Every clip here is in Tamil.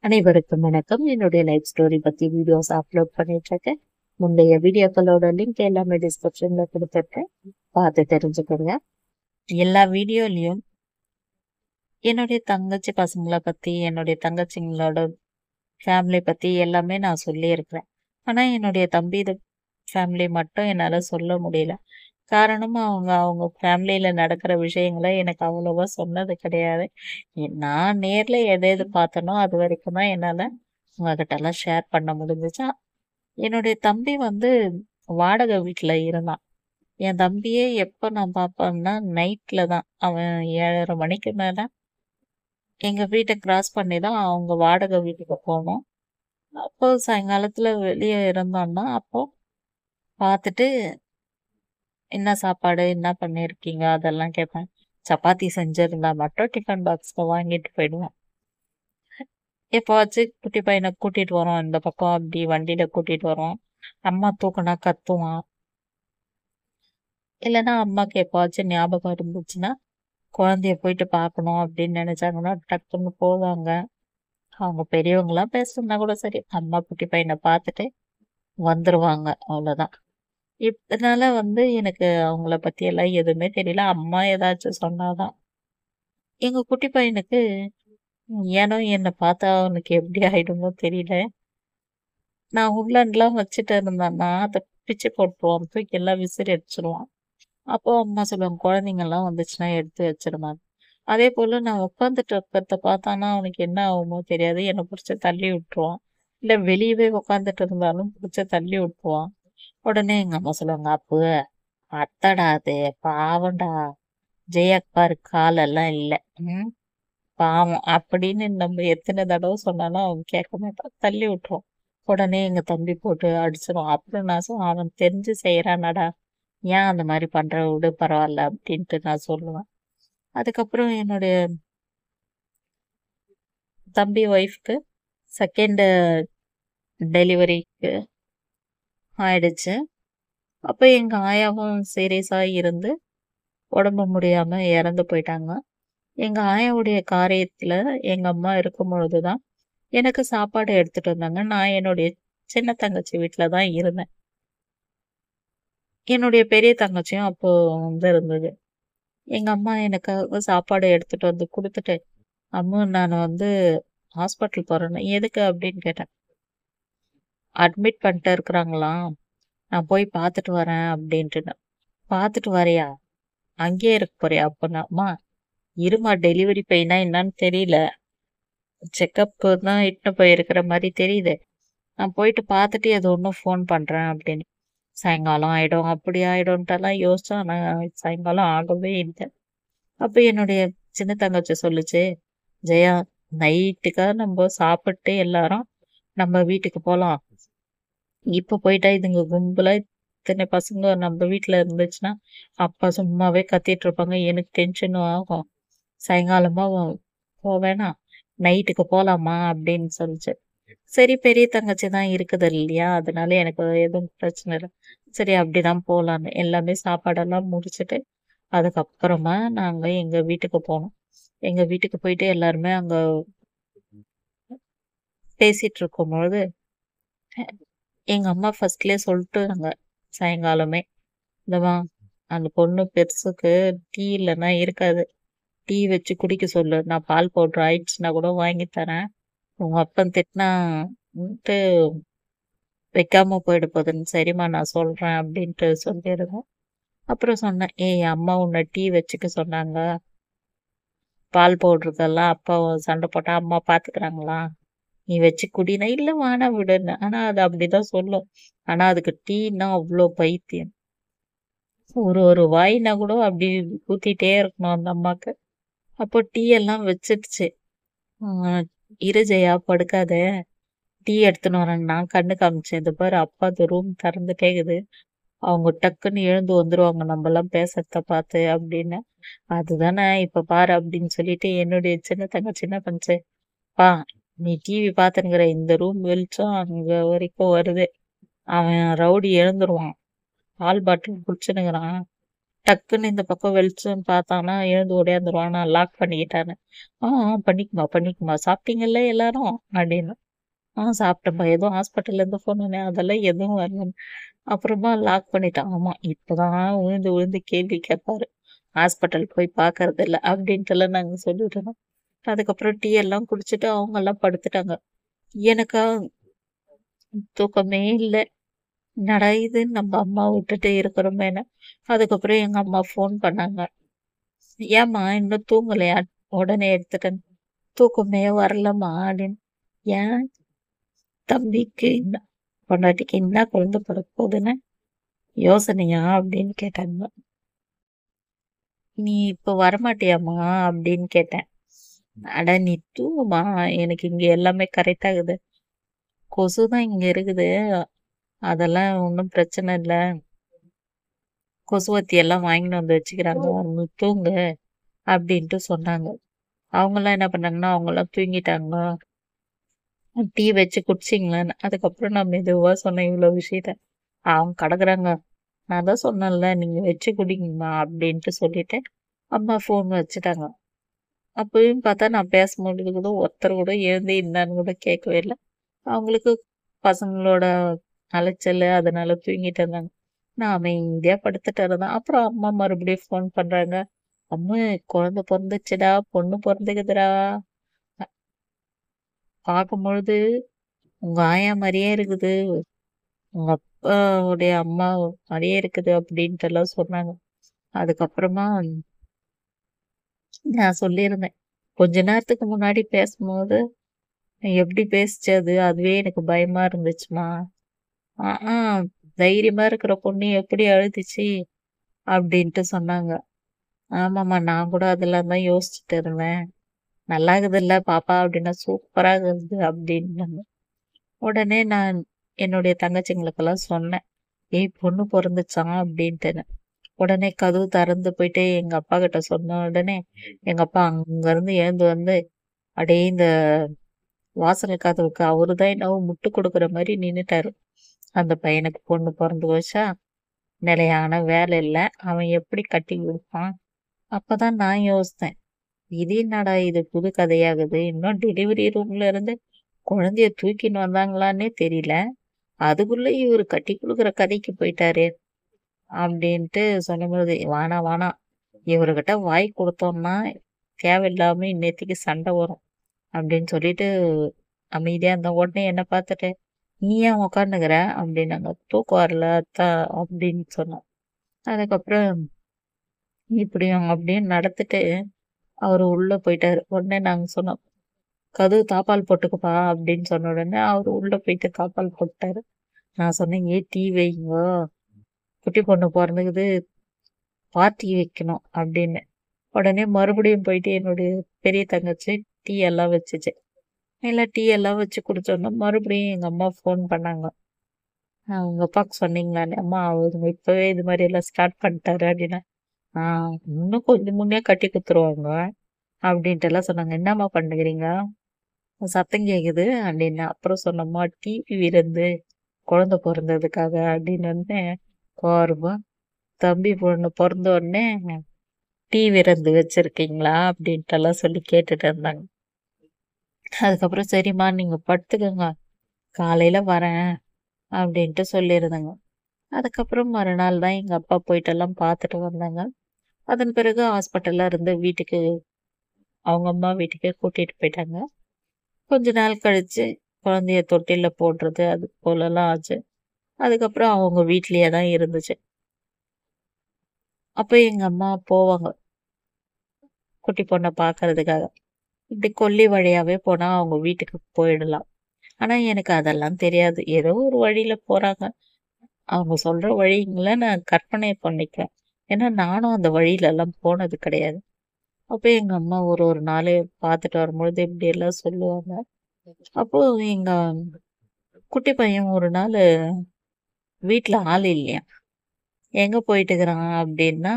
அனைவருக்கும் வணக்கம். என்னுடைய லைஃப் ஸ்டோரி பத்தி வீடியோஸ் அப்லோட் பண்ணிட்டு இருக்கேன். முந்தைய வீடியோக்களோட லிங்க் எல்லாமே டிஸ்கிரிப்ஷன்ல கொடுத்துருக்கேன், பார்த்து தெரிஞ்சுக்கோங்க. எல்லா வீடியோலயும் என்னுடைய தங்கச்சி பசங்களை பத்தி, என்னுடைய தங்கச்சிங்களோட ஃபேமிலி பத்தி எல்லாமே நான் சொல்லியிருக்கிறேன். ஆனா என்னுடைய தம்பி ஃபேமிலி மட்டும் என்னால சொல்ல முடியல. காரணம் அவங்க அவங்க ஃபேமிலியில நடக்கிற விஷயங்களை எனக்கு அவ்வளவா சொன்னது கிடையாது. நான் நேர்ல எது எது பார்த்தனோ அது வரைக்கும் தான் என்னால உங்ககிட்ட எல்லாம் ஷேர் பண்ண முடிஞ்சுச்சு. என்னுடைய தம்பி வந்து வாடகை வீட்ல இருந்தான். என் தம்பியே எப்ப நான் பார்ப்பேன்னா நைட்ல தான். அவன் 7:30 மணிக்கு மேல எங்க வீட்டை கிராஸ் பண்ணி தான் அவங்க வாடகை வீட்டுக்கு போவோம். அப்போ சாயங்காலத்துல வெளியே இருந்தோம்னா அப்போ பார்த்துட்டு என்ன சாப்பாடு, என்ன பண்ணியிருக்கீங்க அதெல்லாம் கேட்பேன். சப்பாத்தி செஞ்சிருந்தா மட்டும் டிஃபன் பாக்ஸ்ல வாங்கிட்டு போயிடுவேன். எப்பவாச்சும் குட்டி பையனை கூட்டிட்டு வரோம், இந்த பக்கம் அப்படி வண்டியில கூட்டிட்டு வரோம். அம்மா தூக்குனா கத்துவான். இல்லைன்னா அம்மாக்கு எப்பவாச்சும் ஞாபகம் இருந்துச்சுன்னா குழந்தைய போயிட்டு பார்க்கணும் அப்படின்னு நினைச்சாங்கன்னா டக்குன்னு போவாங்க. அவங்க பெரியவங்களாம் பேசுனா கூட சரி, அம்மா குட்டி பையனை பார்த்துட்டு வந்துருவாங்க, அவ்வளவுதான். இதனால வந்து எனக்கு அவங்கள பத்தி எல்லாம் எதுவுமே தெரியல. அம்மா ஏதாச்சும் சொன்னாதான். எங்க குட்டி பையனுக்கு ஏனோ என்னை பார்த்தா அவனுக்கு எப்படி ஆயிடுமோ தெரியல. நான் உள்ளன்லாம் வச்சுட்டு இருந்தேன்னா அதை பிச்சு போட்டுருவான், தூக்கி எல்லாம் விசிறி அடிச்சிருவான். அப்போ அம்மா சொல்லுவாங்க, குழந்தைங்கலாம் வந்துச்சுன்னா எடுத்து வச்சிருமான்னு. அதே போல நான் உட்காந்துட்டு இருக்கிறத பார்த்தானா அவனுக்கு என்ன ஆகுமோ தெரியாது, என்னை பிடிச்சி தள்ளி விட்டுருவான். இல்ல வெளியவே உட்காந்துட்டு இருந்தாலும் பிடிச்சி தள்ளி விட்டுருவான். உடனே எங்க அம்மா சொல்லுவாங்க, அப்போ அத்தடா அது பாவம்டா, ஜெயாக்கு பாரு காலெல்லாம் இல்ல, ம் பாவம் அப்படின்னு நம்ம எத்தனை தடவை சொன்னாலும் அவன் கேட்க மாட்டான், தள்ளி விட்டுருவான். உடனே எங்க தம்பி போட்டு அடிச்சிருவான். அப்புறம் நான் அவன் தெரிஞ்சு செய்யறானடா, ஏன் அந்த மாதிரி பண்ற, விடு பரவாயில்ல அப்படின்ட்டு நான் சொல்லுவேன். அதுக்கப்புறம் என்னுடைய தம்பி ஒய்ஃப்க்கு செகண்ட் டெலிவரிக்கு ஆயிடுச்சு. அப்போ எங்க ஆயாவும் சீரியஸா இருந்து உடம்பு முடியாம இறந்து போயிட்டாங்க. எங்க ஆயாவுடைய காரியத்துல எங்க அம்மா இருக்கும் பொழுதுதான் எனக்கு சாப்பாடு எடுத்துட்டு வந்தாங்க. நான் என்னுடைய சின்ன தங்கச்சி வீட்டுல தான் இருந்தேன். என்னுடைய பெரிய தங்கச்சியும் அப்போ வந்து இருந்தது. எங்க அம்மா எனக்காக சாப்பாடு எடுத்துட்டு வந்து குடுத்துட்டு, அம்மு நான் வந்து ஹாஸ்பிட்டல் போறேன்னு. எதுக்கு அப்படின்னு கேட்டேன். அட்மிட் பண்ணிட்டு இருக்கிறாங்களாம், நான் போய் பார்த்துட்டு வரேன் அப்படின்ட்டு. பார்த்துட்டு வரியா, அங்கேயே இருக்க போறியா? அப்பனா அம்மா இருமா, டெலிவரி பெயினா என்னன்னு தெரியல, செக்கப் தான் இட்டு போயிருக்கிற மாதிரி தெரியுது, நான் போயிட்டு பார்த்துட்டு எது ஒன்றும் ஃபோன் பண்றேன் அப்படின்னு. சாயங்காலம் ஆயிடும் அப்படி ஆயிடும்ட்டெல்லாம் யோசிச்சா, ஆனா சாயங்காலம் ஆகவே இல்லை. அப்ப என்னுடைய சின்ன தங்கச்சி சொல்லுச்சு, ஜெயா நைட்டுக்கா நம்ம சாப்பிட்டு எல்லாரும் நம்ம வீட்டுக்கு போலாம். இப்ப போயிட்டா இதுங்க கும்பலா இத்தனை பசங்க நம்ம வீட்டுல இருந்துச்சுன்னா அப்பா சும்மாவே கத்திட்டு இருப்பாங்க, எனக்கு டென்ஷனும் ஆகும். சாயங்காலமா போவேனா, நைட்டுக்கு போலாமா அப்படின்னு சொல்லிச்சு. சரி, பெரிய தங்கச்சி தான் இருக்குது இல்லையா, அதனால எனக்கு எதுவும் பிரச்சனை இல்லை. சரி அப்படிதான் போலான்னு எல்லாமே சாப்பாடெல்லாம் முடிச்சுட்டு அதுக்கப்புறமா நாங்க எங்க வீட்டுக்கு போனோம். எங்க வீட்டுக்கு போயிட்டு எல்லாருமே அங்க பேசிட்டு இருக்கும்பொழுது எங்க அம்மா ஃபர்ஸ்ட்லயே சொல்லிட்டாங்க சாயங்காலமே, இந்தமா அந்த பொண்ணு பெருசுக்கு டீ இல்லைன்னா இருக்காது, டீ வச்சு குடிக்க சொல்லு, நான் பால் பவுடர் ஆயிடுச்சுன்னா கூட வாங்கி தரேன், உங்க அப்பன் திட்டினான்ட்டு வைக்காம போயிட போகுதுன்னு. சரிம்மா நான் சொல்றேன் அப்படின்ட்டு சொல்லிடுங்க. அப்புறம் சொன்னேன், ஏய் அம்மா உன்னை டீ வச்சுக்க சொன்னாங்க, பால் பவுடருக்கெல்லாம் அப்பா சண்டை போட்டா அம்மா பாத்துக்கிறாங்களா, நீ வச்சு குடினா, இல்ல வேணா விடுன்னு. ஆனா அது அப்படிதான் சொல்லும். ஆனா அதுக்கு டீன்னா அவ்வளோ பைத்தியம். ஒரு ஒரு வாய்னா கூட அப்படி ஊத்திட்டே இருக்கணும் அந்த அம்மாக்கு. அப்போ டீ எல்லாம் வச்சிடுச்சு. ஆஹ் இரு ஜெயா படுக்காத, டீ எடுத்துன்னு வரேன். நான் கண்ணு காமிச்சேன், இது பாரு அப்பா அந்த ரூம் திறந்துட்டே இருக்குது, அவங்க டக்குன்னு எழுந்து வந்துருவாங்க நம்ம எல்லாம் பேசுறத பார்த்து அப்படின்னு. அதுதானே இப்ப பாரு அப்படின்னு சொல்லிட்டு என்னுடைய சின்ன தங்கச்சி என்ன பண்ணுச்சு, பா நீ டிவி பாத்துங்கிற இந்த ரூம் வெளிச்சம் அங்க வரைக்கும் வருது, அவன் ரவுடி எழுந்துருவான், பால் பாட்டில் குடிச்சுனுங்கிறான், டக்குன்னு இந்த பக்கம் வெளிச்சம்னு பார்த்தான்னா எழுந்து ஓடியாந்துருவான். நான் லாக் பண்ணிக்கிட்டான்னு. பண்ணிக்குமா பண்ணிக்குமா சாப்பிட்டீங்கல்ல எல்லாரும் அப்படின்னு. சாப்பிட்டேன்ப்பா. ஏதோ ஹாஸ்பிட்டல்ல இருந்து ஃபோன் பண்ணேன். அதெல்லாம் எதுவும் வரல. அப்புறமா லாக் பண்ணிட்டான். ஆமா இப்பதான் விழுந்து விழுந்து கேள்வி கேட்பாரு. ஹாஸ்பிட்டல் போய் பார்க்கறது இல்ல அப்படின்ட்டுலாம் நாங்க சொல்லிட்டு இருந்தோம். அதுக்கப்புறம் டீ எல்லாம் குடிச்சிட்டு அவங்க எல்லாம் படுத்துட்டாங்க. எனக்கா தூக்கமே இல்ல. என்னடா இது நம்ம அம்மா விட்டுட்டு இருக்கிறோமேன்னு. அதுக்கப்புறம் எங்க அம்மா ஃபோன் பண்ணாங்க. ஏம்மா இன்னும் தூங்கலையா? உடனே எடுத்துட்டேன். தூக்கமே வரலம்மா அப்படின்னு. ஏன் தம்பிக்கு என்ன பொண்டாட்டிக்கு என்ன குழந்தை பிறக்க போகுதுன்னு யோசனையா அப்படின்னு கேட்டாங்க. நீ இப்ப வரமாட்டியாம்மா அப்படின்னு கேட்டேன். அட நீ தூங்குமா, எனக்கு இங்க எல்லாமே கரெக்ட் ஆகுது. கொசு தான் இங்க இருக்குது. அதெல்லாம் ஒன்றும் பிரச்சனை இல்ல. கொசுவத்தி எல்லாம் வாங்கிட்டு வந்து வச்சுக்கிறாங்க. நீ தூங்கு அப்படின்ட்டு சொன்னாங்க. அவங்கெல்லாம் என்ன பண்ணாங்கன்னா அவங்கெல்லாம் தூங்கிட்டாங்க. டீ வச்சு குடிச்சிங்களான்னு. அதுக்கப்புறம் நான் மெதுவா சொன்னேன் இவ்வளோ விஷயத்த. அவங்க கிடக்குறாங்க. நான் தான் சொன்னேன்ல நீங்க வச்சு குடிங்கம்மா அப்படின்ட்டு சொல்லிட்டு அம்மா ஃபோன் வச்சுட்டாங்க. அப்பயும் பார்த்தா நான் பேசும்பொழுது கூட ஒருத்தர் கூட எழுந்து இருந்தான்னு கூட கேட்கவே இல்ல. அவங்களுக்கு பசங்களோட அலைச்சல் அதனால தூங்கிட்டு இருந்தாங்க. நான் அமைதியா படுத்துட்டு இருந்தேன். அப்புறம் அம்மா மறுபடியும் ஃபோன் பண்றாங்க. அம்மா குழந்தை பொறந்துச்சுடா, பொண்ணு பொறந்துக்குதுடா. பார்க்கும்பொழுது உங்க ஆயா மாரியே இருக்குது. உங்க அப்பாவுடைய அம்மா மாரியே இருக்குது அப்படின்ட்டு எல்லாம் சொன்னாங்க. அதுக்கப்புறமா நான் சொல்லியிருந்தேன். கொஞ்ச நேரத்துக்கு முன்னாடி பேசும்போது எப்படி பேசுச்சு அது? அதுவே எனக்கு பயமா இருந்துச்சுமா. ஆ தைரியமா இருக்கிற பொண்ணு எப்படி அழுதுச்சு? அப்படின்ட்டு சொன்னாங்க. ஆமாம்மா நான் கூட அதெல்லாம் தான் யோசிச்சுட்டு இருந்தேன். நல்லா இருக்குதுல்ல பாப்பா அப்படின்னா சூப்பரா இருக்குது அப்படின்னாங்க. உடனே நான் என்னுடைய தங்கச்சிங்களுக்கெல்லாம் சொன்னேன். ஏய் பொண்ணு பொறந்துச்சாம் அப்படின்ட்டுன்னு. உடனே கதவு திறந்து போயிட்டு எங்க அப்பா கிட்ட சொன்ன உடனே எங்க அப்பா அங்க இருந்து எழுந்து வந்து அப்படியே இந்த வாசல் கதவுக்கு அவருதான் என்னவோ முட்டு கொடுக்குற மாதிரி நின்னுட்டாரு. அந்த பையனுக்கு பொண்ணு பொறந்து போச்சா, நிலையான வேலை இல்ல. அவன் எப்படி கட்டி கொடுப்பான்? அப்பதான் நான் யோசித்தேன். இது என்னடா இது புது கதையாகுது. இன்னும் டெலிவரி ரூம்ல இருந்து குழந்தைய தூக்கின்னு வந்தாங்களான்னே தெரியல. அதுக்குள்ள இவரு கட்டி குடுக்குற கதைக்கு போயிட்டாரே! அப்டின்ட்டு சொல்லும்போது, "வேணாம், வேணாம். இவருகிட்ட வாய் குடுத்தோம்னா, தேவையில்லாம இன்னேத்துக்கு சண்டை வரும்." அப்டின்னு சொல்லிட்டு அமைதியா இருந்தேன். உடனே என்ன பார்த்துட்டு, "நீ ஏன் உட்காந்துக்கிற?" அப்டின்னாங்க. "தூக்கம் வரல அத்தா" அப்டின்னு சொன்னேன். அதுக்கப்புறம் இப்படியும் அப்டின்னு நடந்துட்டு, அவரு உள்ள போயிட்டாரு. உடனே நாங்க சொன்னோம், "கதவு தாப்பால் போட்டுக்கப்பா" அப்டின்னு சொன்ன உடனே, அவரு உள்ள போயிட்டு தாப்பால் போட்டாரு. நான் சொன்னேன், "ஏன் டீ வைங்கோ. குட்டி பொண்ணு பொறந்துக்குது. பார்ட்டி வைக்கணும்" அப்படின்னு. உடனே மறுபடியும் போயிட்டு என்னுடைய பெரிய தங்கச்சி டீ எல்லாம் வச்சுச்சு. எல்லாம் டீ எல்லாம் வச்சு குடிச்சோன்னே, மறுபடியும் எங்க அம்மா ஃபோன் பண்ணாங்க. உங்க அப்பாவுக்கு சொன்னீங்களான்னு? அம்மா அவரு இப்பவே இது மாரி எல்லாம் ஸ்டார்ட் பண்ணிட்டாரு அப்படின்னா. ஆ இன்னும் கொஞ்சம் முன்னே கட்டி குடுத்துருவாங்க அப்படின்ட்டுலாம் சொன்னாங்க. என்னம்மா பண்ணுகிறீங்க? சத்தம் கேக்குது அப்படின்னு. அப்புறம் சொன்னம்மா டிவி விருந்து குழந்தை பொறந்ததுக்காக அப்படின்னு வந்து பாரும்மா தம்பி பொண்ணு பொறந்த உடனே டீ விருந்து வச்சிருக்கீங்களா? அப்படின்ட்டெல்லாம் சொல்லி கேட்டுட்டு இருந்தாங்க. அதுக்கப்புறம் சரிம்மா நீங்க படுத்துக்கங்க. காலையில வரேன் அப்படின்ட்டு சொல்லியிருந்தேங்க. அதுக்கப்புறம் மறுநாள் தான் எங்க அப்பா போயிட்டெல்லாம் பார்த்துட்டு வந்தாங்க. அதன் பிறகு ஹாஸ்பிட்டல்ல இருந்து வீட்டுக்கு அவங்க அம்மா வீட்டுக்கே கூட்டிட்டு போயிட்டாங்க. கொஞ்ச நாள் கழிச்சு குழந்தைய தொட்டில்ல போடுறது அது போலலாம் ஆச்சு. அதுக்கப்புறம் அவங்க வீட்லயே தான் இருந்துச்சு. அப்ப எங்க அம்மா போவாங்க குட்டி பொண்ண பார்க்கறதுக்காக. இப்படி கொல்லி வழியாவே போனா அவங்க வீட்டுக்கு போயிடலாம். ஆனா எனக்கு அதெல்லாம் தெரியாது. ஏதோ ஒரு வழியில போறாங்க. அவங்க சொல்ற வழிங்கள நான் கற்பனை பண்ணிக்குவேன். ஏன்னா நானும் அந்த வழியிலலாம் போனது கிடையாது. அப்ப எங்க அம்மா ஒரு ஒரு நாளு பார்த்துட்டு வரும்பொழுது இப்படியெல்லாம் சொல்லுவாங்க. அப்போ எங்க குட்டி பையன் ஒரு நாளு வீட்ல ஆள் இல்லையாம். எங்க போயிட்டுருக்கிறான் அப்படின்னா,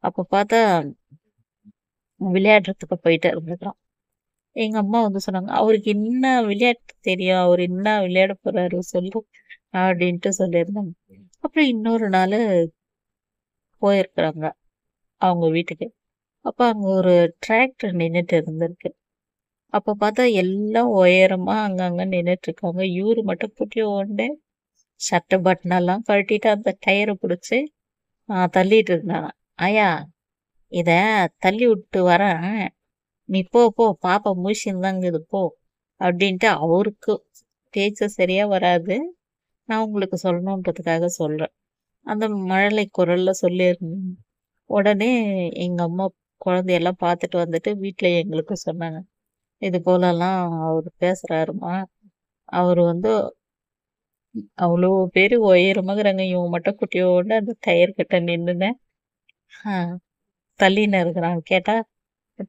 அப்ப பார்த்தா விளையாடுறதுக்கு போயிட்டு இருந்திருக்கான். எங்க அம்மா வந்து சொன்னாங்க, "அவருக்கு என்ன விளையாட்டு தெரியும்? அவரு என்ன விளையாட போறாரு சொல்லு" அப்படின்ட்டு சொல்லியிருந்தாங்க. அப்புறம் இன்னொரு நாளு போயிருக்கிறாங்க அவங்க வீட்டுக்கு. அப்ப அங்க ஒரு டிராக்டர் நின்னுட்டு இருந்திருக்கு. அப்ப பார்த்தா எல்லாம் உயரமா அங்கங்க நின்னுட்டு இருக்காங்க. இவரு மட்டும் குட்டியோண்டு சட்டை பட்டனெல்லாம் கழட்டிட்டு அந்த டயர புடிச்சு தள்ளிட்டு இருந்தாங்க. "ஆயா, இத தள்ளி விட்டு வரேன். நீ போ போ பாப்பா முழிச்சுன்னு தான் இருக்குது போ" அப்படின்ட்டு அவருக்கு பேச்சு சரியா வராது. நான் உங்களுக்கு சொல்லணுன்றதுக்காக சொல்றேன். அந்த மழலை குரல்ல சொல்லியிருந்தேன். உடனே எங்க அம்மா குழந்தையெல்லாம் பார்த்துட்டு வந்துட்டு வீட்ல எங்களுக்கு சொன்னாங்க. "இது போலலாம் அவரு பேசுறாரும்மா. அவரு வந்து அவ்ளோ பேரு உயரமாக்குறாங்க. இவன் மட்டும் குட்டியோண்டு அந்த டயர் கிட்ட நின்னுன்னு ஆ தள்ளின்னு இருக்கிறான். கேட்டா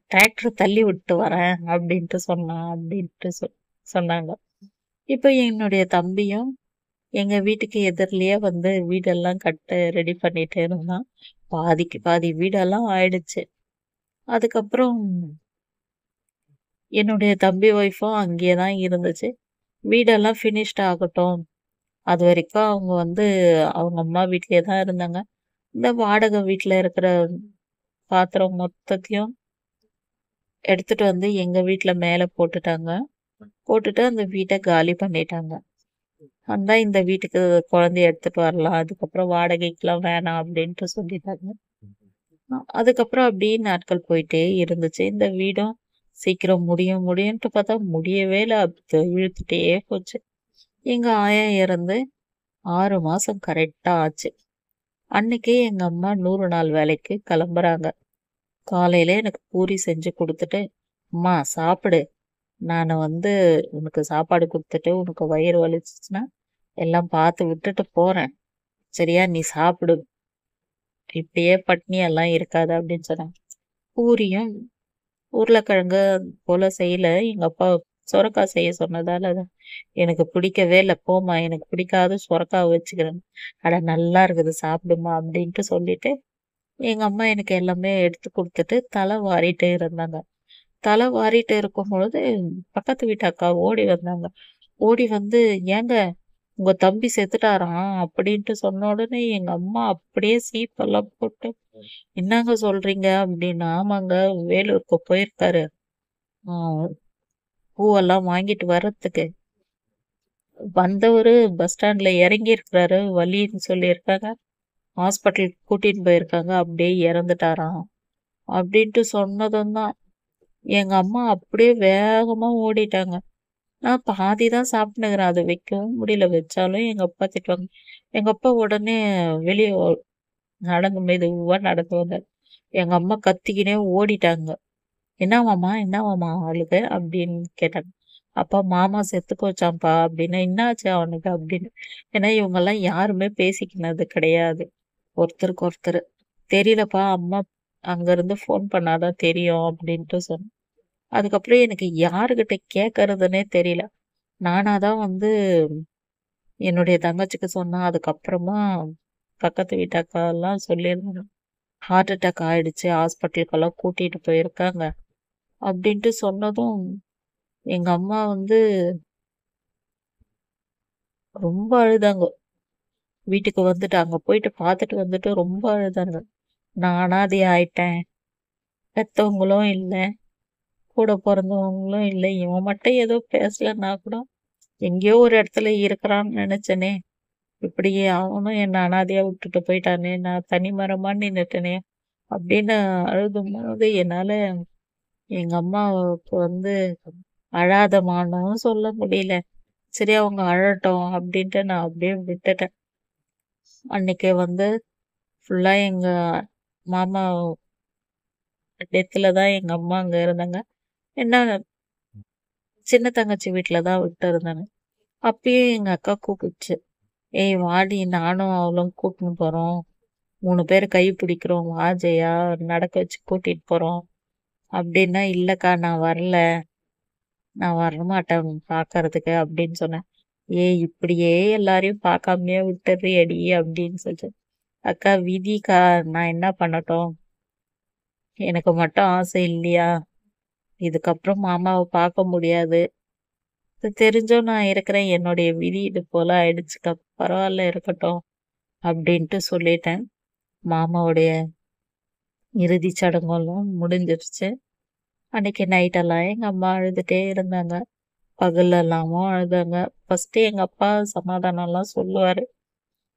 டிராக்டர் தள்ளி விட்டு வரேன் அப்படின்ட்டு சொன்னான்" அப்படின்ட்டு சொன்னாங்க. இப்ப என்னுடைய தம்பியும் எங்க வீட்டுக்கு எதிர்லயே வந்து வீடெல்லாம் கட்ட ரெடி பண்ணிட்டு இருந்தான். பாதிக்கு பாதி வீடெல்லாம் ஆயிடுச்சு. அதுக்கப்புறம் என்னுடைய தம்பி ஒய்ஃபும் அங்கேயே தான் இருந்துச்சு. வீடெல்லாம் ஃபினிஷ்ட் ஆகட்டும். அதுவரைக்கும் அவங்க வந்து அவங்க அம்மா வீட்லயே தான் இருந்தாங்க. இந்த வாடகை வீட்ல இருக்கிற பாத்திரம் மொத்தத்தையும் எடுத்துட்டு வந்து எங்க வீட்ல மேல போட்டுட்டாங்க. போட்டுட்டு அந்த வீட்ட காலி பண்ணிட்டாங்க. வந்தா இந்த வீட்டுக்கு குழந்தைய எடுத்துட்டு வரலாம். அதுக்கப்புறம் வாடகைக்குலாம் வேணாம் அப்டின்ட்டு சொல்லிட்டாங்க. அதுக்கப்புறம் அப்டியே நாட்கள் போயிட்டே இருந்துச்சு. இந்த வீடும் சீக்கிரம் முடியும் முடியும்ன்ட்டு பார்த்தா முடியவே இல்ல. இழுத்துட்டே போச்சு. எங்க ஆயா இறந்து 6 மாசம் கரெக்ட்டா ஆச்சு. அன்னைக்கே எங்க அம்மா 100 நாள் வேலைக்கு கிளம்புறாங்க. காலையில எனக்கு பூரி செஞ்சு குடுத்துட்டு, "அம்மா சாப்பிடு. நானு வந்து உனக்கு சாப்பாடு குடுத்துட்டு, உனக்கு வயிறு வலிச்சுச்சுன்னா, எல்லாம் பார்த்து விட்டுட்டு போறேன். சரியா? நீ சாப்பிடு. இப்படியே பட்னியாலாம் இருக்காத" அப்படின்னு சொன்னாங்க. பூரியும் உருளைக்கிழங்கு போல செய்யல. எங்க அப்பா சொரக்காய் செய்ய சொன்னதால, எனக்கு பிடிக்கவே இல்ல. "போம்மா எனக்கு பிடிக்காத சொரக்காவ வச்சுக்கிறேன்." "அட நல்லா இருக்குது சாப்பிடுமா" அப்படின்ட்டு சொல்லிட்டு, எங்க அம்மா எனக்கு எல்லாமே எடுத்து குடுத்துட்டு, தலை வாரிட்டே இருந்தாங்க. தலை வாரிட்டு இருக்கும்பொழுது, பக்கத்து வீட்டு அக்கா ஓடி வந்தாங்க. ஓடி வந்து, "ஏங்க உங்க தம்பி செத்துட்டாராம்" அப்படின்ட்டு சொன்ன உடனே எங்க அம்மா அப்படியே சீப்பெல்லாம் போட்டு, "என்னங்க சொல்றீங்க?" அப்படின்னு. "ஆமாங்க, வேலூருக்கு போயிருக்காரு. ஆ பூவெல்லாம் வாங்கிட்டு வர்றதுக்கு. வந்தவரு பஸ் ஸ்டாண்ட்ல இறங்கியிருக்கிறாரு. வலின்னு சொல்லியிருக்காங்க. ஹாஸ்பிட்டலுக்கு கூட்டின்னு போயிருக்காங்க. அப்படியே இறந்துட்டாராம்." அப்படின்ட்டு சொன்னதும் தான் எங்க அம்மா அப்படியே வேகமா ஓடிட்டாங்க. நான் பாதி தான் சாப்பிட்டுனுக்கிறேன். அத வைக்கவும் முடியல. வச்சாலும் எங்க அப்பா திட்டுவாங்க. எங்க அப்பா உடனே வெளிய நடந்து மெதுவா நடந்து வந்தாரு. எங்க அம்மா கத்திக்கினே ஓடிட்டாங்க. "என்னவாம்மா? என்னவாம்மா அவளுக்கு?" அப்படின்னு கேட்டாங்க. "அப்பா மாமா செத்து போச்சாம்ப்பா" அப்படின்னேன். "என்னாச்சு அவனுக்கு?" அப்படின்னு. ஏன்னா இவங்கலாம் யாருமே பேசிக்கினது கிடையாது. ஒருத்தருக்கு ஒருத்தர். "தெரியலப்பா, அம்மா அங்கருந்து ஃபோன் பண்ணா தான் தெரியும்" அப்படின்ட்டு சொன்னேன். அதுக்கப்புறம் எனக்கு யாருகிட்ட கேட்கறதுன்னே தெரியல. நானா தான் வந்து என்னுடைய தங்கச்சிக்கு சொன்னேன். அதுக்கப்புறமா பக்கத்து வீட்டு அக்காலாம் சொல்லியிருந்தாங்க. ஹார்ட் அட்டாக் ஆயிடுச்சு. ஹாஸ்பிட்டலுக்கெல்லாம் கூட்டிட்டு போயிருக்காங்க. அப்டின்ட்டு சொன்னதும், எங்க அம்மா வந்து ரொம்ப அழுதாங்க. வீட்டுக்கு வந்துட்டு அங்க போயிட்டு பார்த்துட்டு வந்துட்டு ரொம்ப அழுதாங்க. நான் அனாதை ஆயிட்டேன். பெத்தவங்களும் இல்ல. கூட பொறந்தவங்களும் இல்ல. இவன் மட்டும் ஏதோ பேசலன்னா கூட, எங்கேயோ ஒரு இடத்துல இருக்கிறான்னு நெனச்சேனே! இப்படி அவனும் என்ன அனாதையா விட்டுட்டு போயிட்டானே! நான் தனி மரமா நின்னுட்டேனே! அப்படின்னு அழுதும்போது என்னால எங்க அம்மாவுக்கு வந்து அழாதம்மான்னும் சொல்ல முடியல. சரி அவங்க அழட்டும் அப்படின்ட்டு நான் அப்படியே விட்டுட்டேன். அன்னைக்கு வந்து ஃபுல்லா எங்க மாமா டெத்ல தான் எங்க அம்மா அங்க இருந்தாங்க. என்ன சின்ன தங்கச்சி வீட்ல தான் விட்டு இருந்தாங்க. அப்பயும் எங்க அக்கா கூப்பிடுச்சு. "ஏய் வாடி நானும் அவளும் கூட்டின்னு போறோம். 3 பேர் கை பிடிக்கிறோம். வா ஜெயா நடக்க வச்சு கூட்டிட்டு போறோம்." அப்படின்னா, "இல்லக்கா நான் வரல. நான் வரமாட்டேன் பார்க்கறதுக்கு" அப்படின்னு சொன்னேன். "ஏய் இப்படியே எல்லாரையும் பார்க்காமயே விட்டுறியேடி" அப்படின்னு சொல்லிட்டு. "அக்கா விதிக்கா நான் என்ன பண்ணட்டும்? எனக்கு மட்டும் ஆசை இல்லையா? இதுக்கப்புறம் மாமாவ பார்க்க முடியாது. இது தெரிஞ்சும் நான் இருக்கிறேன். என்னுடைய விதி இது போல ஆயிடுச்சுக்கா. பரவால்ல இருக்கட்டும்" அப்படின்ட்டு சொல்லிட்டேன். மாமாவுடைய இறுதி சடங்கெல்லாம் முடிஞ்சிருச்சு. அன்னைக்கு நைட்டெல்லாம் எங்க அம்மா அழுதுட்டே இருந்தாங்க. பகல்ல எல்லாமும் அழுதாங்க. ஃபர்ஸ்ட்டு எங்க அப்பா சமாதானம்லாம் சொல்லுவாரு.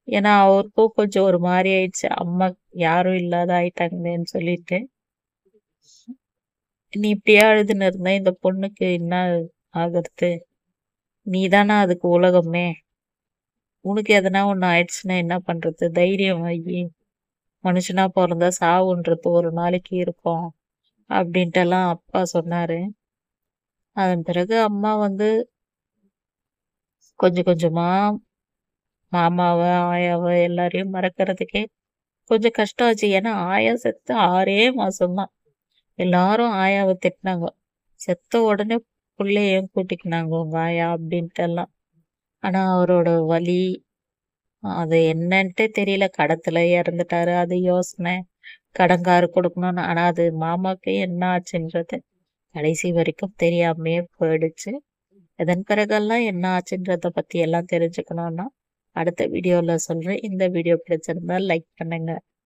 ஏன்னா, அவருக்கும் கொஞ்சம் ஒரு மாரி ஆயிடுச்சு. அம்மா யாரும் இல்லாத ஆயிட்டாங்களேன்னு சொல்லிட்டு. "நீ இப்படியே அழுதுன்னு இருந்தா இந்த பொண்ணுக்கு என்ன ஆகுறது? நீ தான அதுக்கு உலகமே! உனக்கு எதனா ஒண்ணு ஆயிடுச்சுன்னா என்ன பண்றது? தைரியம் வையி. மனுஷனா பொறந்தா சாவுன்றது ஒரு நாளைக்கு இருக்கும்." அப்படின்ட்டெல்லாம் அப்பா சொன்னாரு. அதன் பிறகு அம்மா வந்து கொஞ்சம் கொஞ்சமா மாமாவ, ஆயாவ எல்லாரையும் மறக்கறதுக்கே கொஞ்சம் கஷ்டம் ஆச்சு. ஏன்னா, ஆயா செத்து 6ஏ மாசம் தான். எல்லாரும் ஆயாவ திட்டுனாங்க. "செத்த உடனே புள்ளைய ஏன் கூட்டிக்கினாங்க உங்க ஆயா?" அப்படின்ட்டெல்லாம். ஆனா, அவரோட வலி, அது என்னன்ட்டே தெரியல. கடத்துல இறந்துட்டாரு. அது யோசனை. கடன்காரு குடுக்கணும்னு. ஆனா, அது மாமாக்கு என்ன ஆச்சுன்றது கடைசி வரைக்கும் தெரியாமயே போயிடுச்சு. இதன் பிறகெல்லாம் என்ன ஆச்சுன்றத பத்தி எல்லாம் தெரிஞ்சுக்கணும்னா, அடுத்த வீடியோல சொல்றேன். இந்த வீடியோ பிடிச்சிருந்தா லைக் பண்ணுங்க.